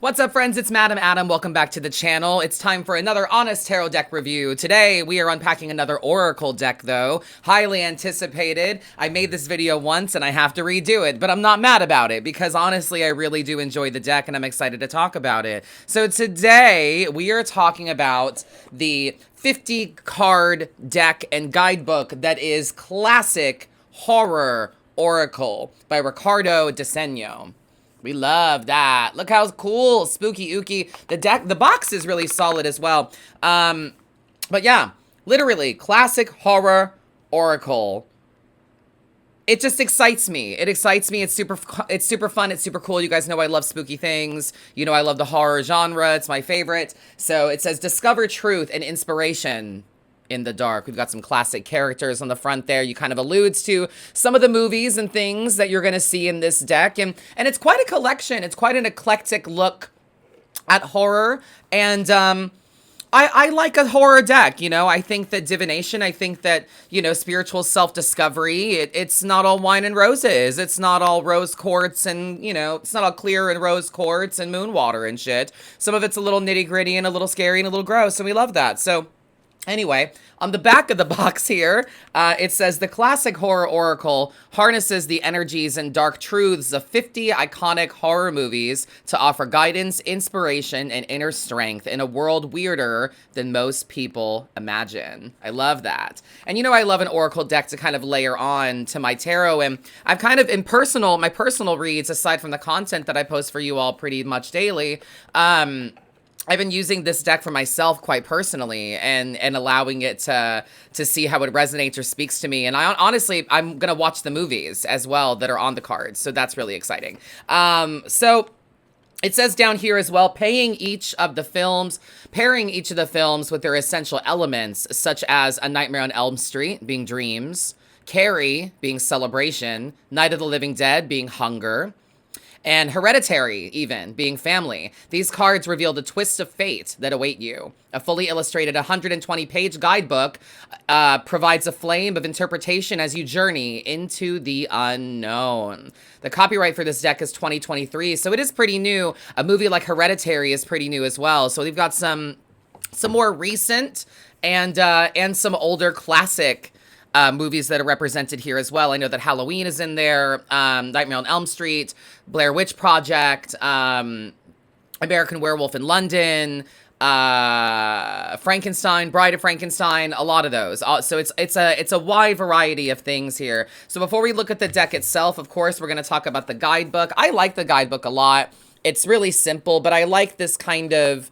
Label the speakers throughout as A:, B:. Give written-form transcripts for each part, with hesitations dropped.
A: What's up, friends? It's Madam Adam. Welcome back to the channel. It's time for another honest tarot deck review. Today, we are unpacking another Oracle deck, though. Highly anticipated. I made this video once, and I have to redo it, but I'm not mad about it, because honestly, I really do enjoy the deck, and I'm excited to talk about it. So today, we are talking about the 50-card deck and guidebook that is Classic Horror Oracle by Ricardo Diseno. We love that. Look how cool, spooky ooky. The box is really solid as well. But yeah, literally, Classic Horror Oracle. It just excites me. It excites me. It's super fun. It's super cool. You guys know I love spooky things. You know I love the horror genre. It's my favorite. So it says, discover truth and inspiration in the dark. We've got some classic characters on the front there. You kind of alludes to some of the movies and things that you're going to see in this deck. And it's quite a collection. It's quite an eclectic look at horror. And I like a horror deck. You know, I think that divination, I think that, you know, spiritual self-discovery, it's not all wine and roses. It's not all rose quartz and, you know, it's not all clear and rose quartz and moon water and shit. Some of it's a little nitty gritty and a little scary and a little gross. And we love that. So anyway, on the back of the box here, it says, the Classic Horror Oracle harnesses the energies and dark truths of 50 iconic horror movies to offer guidance, inspiration, and inner strength in a world weirder than most people imagine. I love that. And you know, I love an Oracle deck to kind of layer on to my tarot. And I've kind of, my personal reads, aside from the content that I post for you all pretty much daily, I've been using this deck for myself quite personally and allowing it to see how it resonates or speaks to me. And honestly, I'm going to watch the movies as well that are on the cards. So that's really exciting. So it says down here as well, pairing each of the films with their essential elements, such as A Nightmare on Elm Street being dreams, Carrie being celebration, Night of the Living Dead being hunger, and Hereditary, even, being family. These cards reveal the twists of fate that await you. A fully illustrated 120-page guidebook provides a flame of interpretation as you journey into the unknown. The copyright for this deck is 2023, so it is pretty new. A movie like Hereditary is pretty new as well. So we've got some more recent and some older classic movies that are represented here as well. I know that Halloween is in there, Nightmare on Elm Street, Blair Witch Project, American Werewolf in London, Frankenstein, Bride of Frankenstein, a lot of those. So it's a wide variety of things here. So before we look at the deck itself, of course, we're going to talk about the guidebook. I like the guidebook a lot. It's really simple, but I like this kind of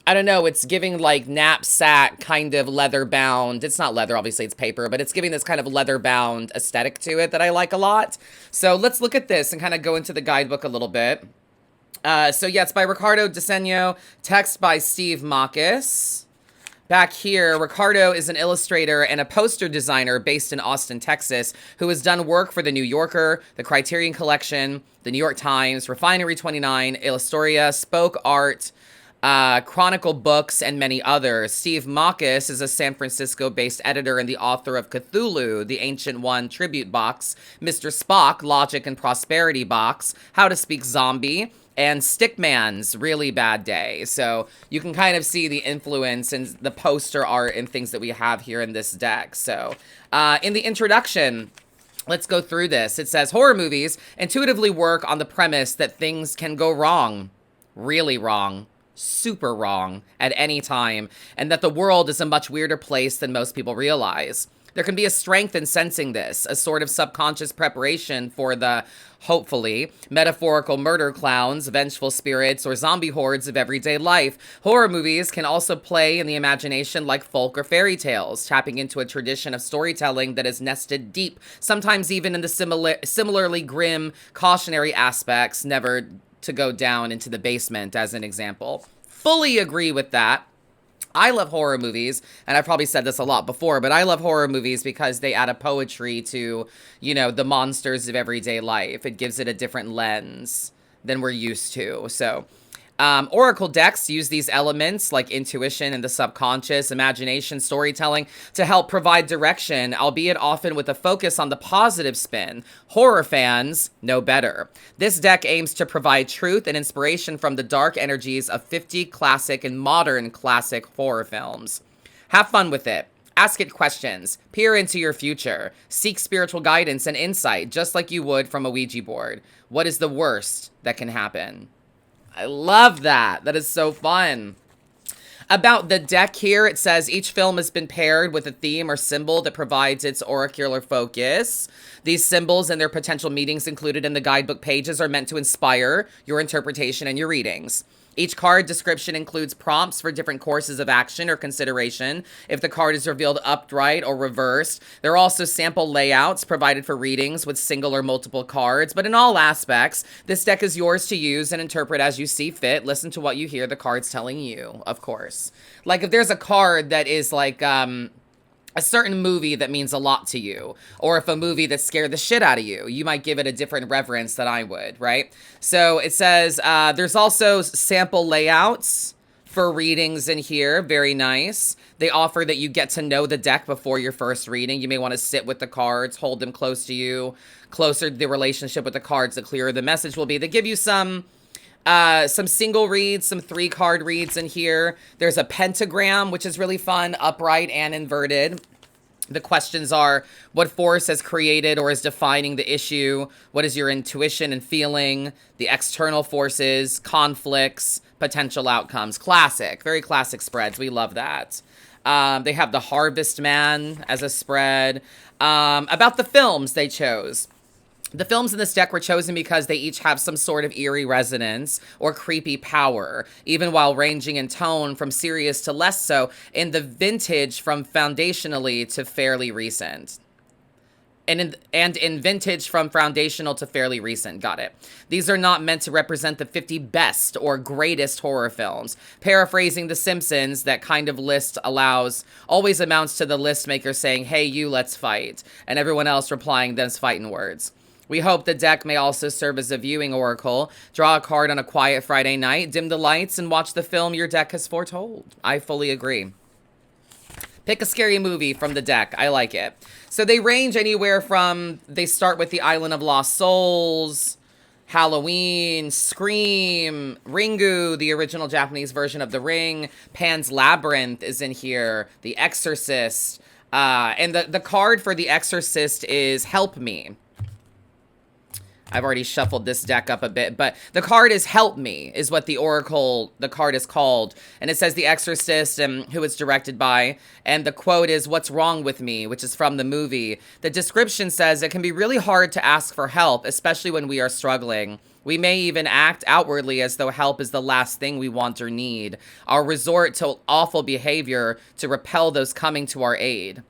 A: I don't know, it's giving like knapsack kind of leather bound. It's not leather, obviously it's paper, but it's giving this kind of leather bound aesthetic to it that I like a lot. So let's look at this and kind of go into the guidebook a little bit. So yeah, it's by Ricardo Diseno, text by Steve Marcus. Back here, Ricardo is an illustrator and a poster designer based in Austin, Texas, who has done work for The New Yorker, the Criterion Collection, The New York Times, Refinery 29, Illustoria, Spoke Art, Chronicle Books, and many others. Steve Marcus is a San Francisco-based editor and the author of Cthulhu, The Ancient One Tribute Box, Mr. Spock, Logic and Prosperity Box, How to Speak Zombie, and Stickman's Really Bad Day. So you can kind of see the influence and the poster art and things that we have here in this deck. So in the introduction, let's go through this. It says, horror movies intuitively work on the premise that things can go wrong, really wrong, super wrong at any time, and that the world is a much weirder place than most people realize. There can be a strength in sensing this, a sort of subconscious preparation for the, hopefully, metaphorical murder clowns, vengeful spirits, or zombie hordes of everyday life. Horror movies can also play in the imagination like folk or fairy tales, tapping into a tradition of storytelling that is nested deep, sometimes even in the similarly grim, cautionary aspects, never to go down into the basement, as an example. Fully agree with that. I love horror movies, and I've probably said this a lot before, but I love horror movies because they add a poetry to, you know, the monsters of everyday life. It gives it a different lens than we're used to. So Oracle decks use these elements like intuition and the subconscious, imagination, storytelling to help provide direction, albeit often with a focus on the positive spin. Horror fans know better. This deck aims to provide truth and inspiration from the dark energies of 50 classic and modern classic horror films. Have fun with it. Ask it questions. Peer into your future. Seek spiritual guidance and insight, just like you would from a Ouija board. What is the worst that can happen? I love that. That is so fun. About the deck here, it says each film has been paired with a theme or symbol that provides its oracular focus. These symbols and their potential meanings included in the guidebook pages are meant to inspire your interpretation and your readings. Each card description includes prompts for different courses of action or consideration if the card is revealed upright or reversed. There are also sample layouts provided for readings with single or multiple cards, but in all aspects, this deck is yours to use and interpret as you see fit. Listen to what you hear the cards telling you, of course. Like if there's a card that is like, a certain movie that means a lot to you, or if a movie that scared the shit out of you, you might give it a different reverence than I would, right? So it says there's also sample layouts for readings in here. Very nice. They offer that you get to know the deck before your first reading. You may want to sit with the cards, hold them close to you. Closer the relationship with the cards, the clearer the message will be. They give you some single reads, some 3-card reads in here. There's a pentagram, which is really fun, upright and inverted. The questions are, what force has created or is defining the issue? What is your intuition and feeling? The external forces, conflicts, potential outcomes. Classic, very classic spreads. We love that. They have the Harvest Man as a spread. About the films they chose. The films in this deck were chosen because they each have some sort of eerie resonance or creepy power, even while ranging in tone from serious to less so, in the vintage from foundationally to fairly recent. And in vintage from foundational to fairly recent. Got it. These are not meant to represent the 50 best or greatest horror films. Paraphrasing The Simpsons, that kind of list always amounts to the list maker saying, hey, you, let's fight. And everyone else replying, them's fighting words. We hope the deck may also serve as a viewing oracle. Draw a card on a quiet Friday night, dim the lights, and watch the film your deck has foretold. I fully agree. Pick a scary movie from the deck. I like it. So they range anywhere from, they start with The Island of Lost Souls, Halloween, Scream, Ringu, the original Japanese version of The Ring, Pan's Labyrinth is in here, The Exorcist, and the card for The Exorcist is Help Me. I've already shuffled this deck up a bit, but the card is Help Me, is what the card is called. And it says The Exorcist and who it's directed by. And the quote is, what's wrong with me, which is from the movie. The description says it can be really hard to ask for help, especially when we are struggling. We may even act outwardly as though help is the last thing we want or need. Our resort to awful behavior to repel those coming to our aid.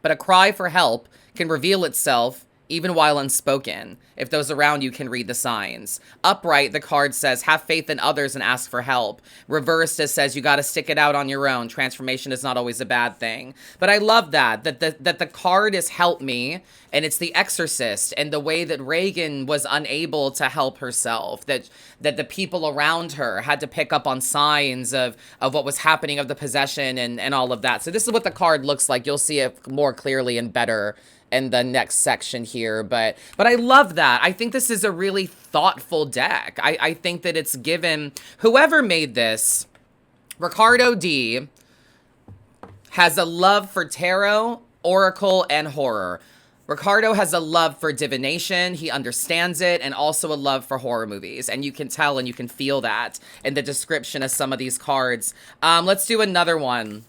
A: But a cry for help can reveal itself even while unspoken, if those around you can read the signs. Upright, the card says, have faith in others and ask for help. Reversed, it says, you got to stick it out on your own. Transformation is not always a bad thing. But I love that the card is Help Me, and it's The Exorcist, and the way that Reagan was unable to help herself, that the people around her had to pick up on signs of what was happening, of the possession and all of that. So this is what the card looks like. You'll see it more clearly and better in the next section here, but I love that. I think this is a really thoughtful deck. I think that it's given, whoever made this, Ricardo D, has a love for tarot, oracle, and horror. Ricardo has a love for divination, he understands it, and also a love for horror movies, and you can tell and you can feel that in the description of some of these cards. Let's do another one.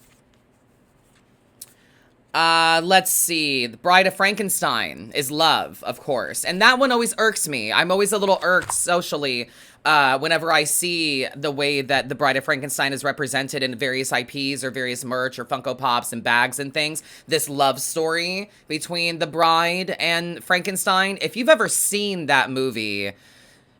A: Let's see. The Bride of Frankenstein is love, of course. And that one always irks me. I'm always a little irked socially whenever I see the way that the Bride of Frankenstein is represented in various IPs or various merch or Funko Pops and bags and things. This love story between the bride and Frankenstein. If you've ever seen that movie,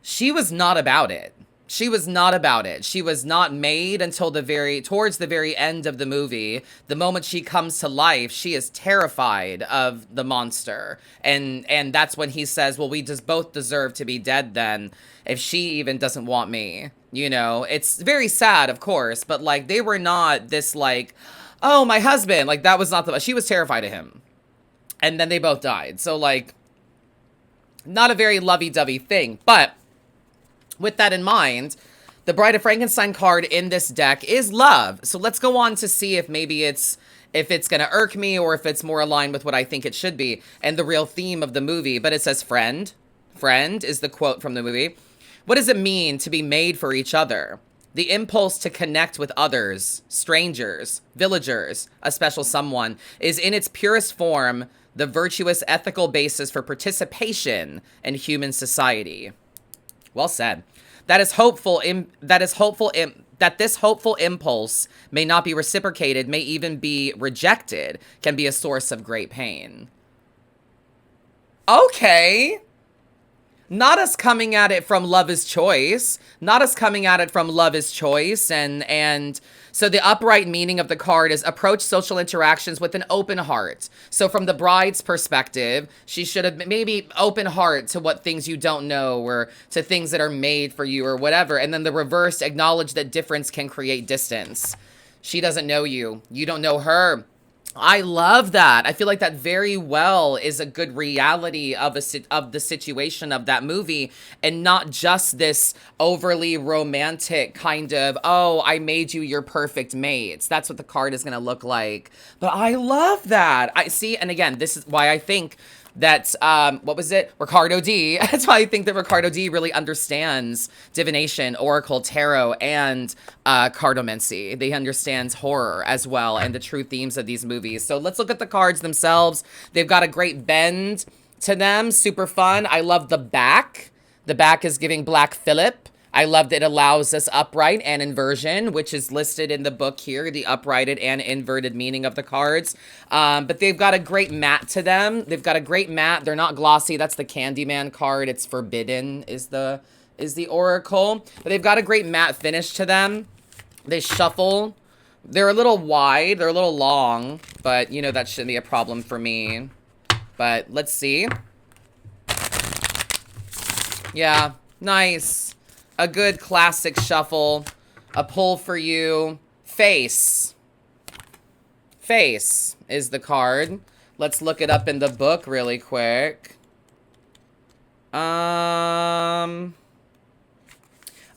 A: she was not about it. She was not about it. She was not made until towards the very end of the movie. The moment she comes to life, she is terrified of the monster. And that's when he says, well, we just both deserve to be dead then, if she even doesn't want me. You know, it's very sad, of course, but like, they were not this like, oh, my husband. Like, that was not she was terrified of him. And then they both died. So like, not a very lovey-dovey thing, but with that in mind, the Bride of Frankenstein card in this deck is love. So let's go on to see if maybe if it's going to irk me or if it's more aligned with what I think it should be and the real theme of the movie. But it says friend. Friend is the quote from the movie. What does it mean to be made for each other? The impulse to connect with others, strangers, villagers, a special someone, is in its purest form the virtuous ethical basis for participation in human society. Well said. That this hopeful impulse may not be reciprocated, may even be rejected, can be a source of great pain. Okay. Not us coming at it from love is choice. Not us coming at it from love is choice. And so the upright meaning of the card is approach social interactions with an open heart. So from the bride's perspective, she should have maybe open heart to what things you don't know or to things that are made for you or whatever. And then the reverse, acknowledge that difference can create distance. She doesn't know you. You don't know her. I love that. I feel like that very well is a good reality of the situation of that movie, and not just this overly romantic kind of, oh, I made you your perfect mates. That's what the card is going to look like. But I love that. I see, and again, this is why I think that, what was it? Ricardo D. That's why I think that Ricardo D really understands divination, oracle, tarot, and cardomancy. They understands horror as well and the true themes of these movies. So let's look at the cards themselves. They've got a great bend to them. Super fun. I love the back. The back is giving Black Phillip. I love that it allows us upright and inversion, which is listed in the book here, the uprighted and inverted meaning of the cards. But they've got a great matte to them. They've got a great matte. They're not glossy. That's the Candyman card. It's forbidden is the oracle. But they've got a great matte finish to them. They shuffle. They're a little wide. They're a little long. But, you know, that shouldn't be a problem for me. But let's see. Yeah, nice. A good classic shuffle. A pull for you. Face. Face is the card. Let's look it up in the book really quick.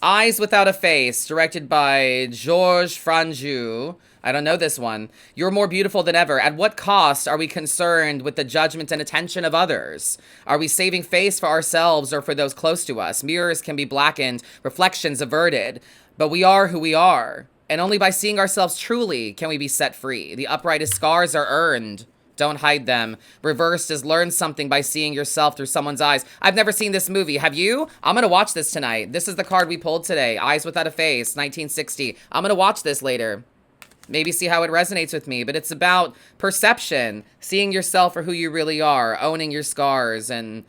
A: Eyes Without a Face, directed by Georges Franju. I don't know this one. You're more beautiful than ever. At what cost are we concerned with the judgment and attention of others? Are we saving face for ourselves or for those close to us? Mirrors can be blackened, reflections averted, but we are who we are. And only by seeing ourselves truly can we be set free. The uprightest scars are earned. Don't hide them. Reversed is learn something by seeing yourself through someone's eyes. I've never seen this movie. Have you? I'm going to watch this tonight. This is the card we pulled today. Eyes Without a Face, 1960. I'm going to watch this later. Maybe see how it resonates with me. But it's about perception. Seeing yourself for who you really are. Owning your scars. And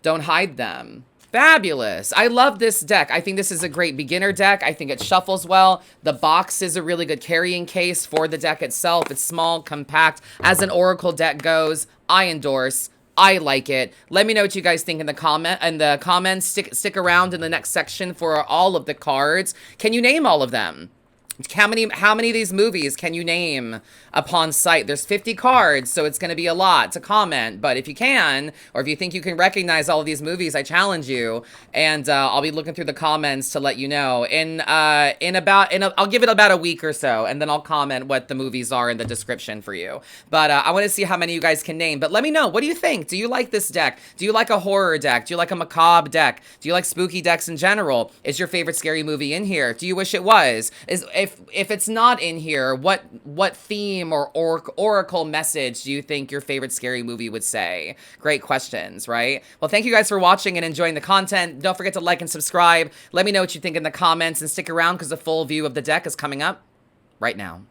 A: don't hide them. Fabulous. I love this deck. I think this is a great beginner deck. I think it shuffles well. The box is a really good carrying case for the deck itself. It's small, compact. As an Oracle deck goes, I endorse. I like it. Let me know what you guys think in the comments. Stick around in the next section for all of the cards. Can you name all of them? How many of these movies can you name upon sight? There's 50 cards, so it's going to be a lot to comment. But if you can, or if you think you can recognize all of these movies, I challenge you. And I'll be looking through the comments to let you know. I'll give it about a week or so, and then I'll comment what the movies are in the description for you. But I want to see how many you guys can name. But let me know. What do you think? Do you like this deck? Do you like a horror deck? Do you like a macabre deck? Do you like spooky decks in general? Is your favorite scary movie in here? Do you wish it was? If it's not in here, what theme or oracle message do you think your favorite scary movie would say? Great questions, right? Well, thank you guys for watching and enjoying the content. Don't forget to like and subscribe. Let me know what you think in the comments and stick around because a full view of the deck is coming up right now.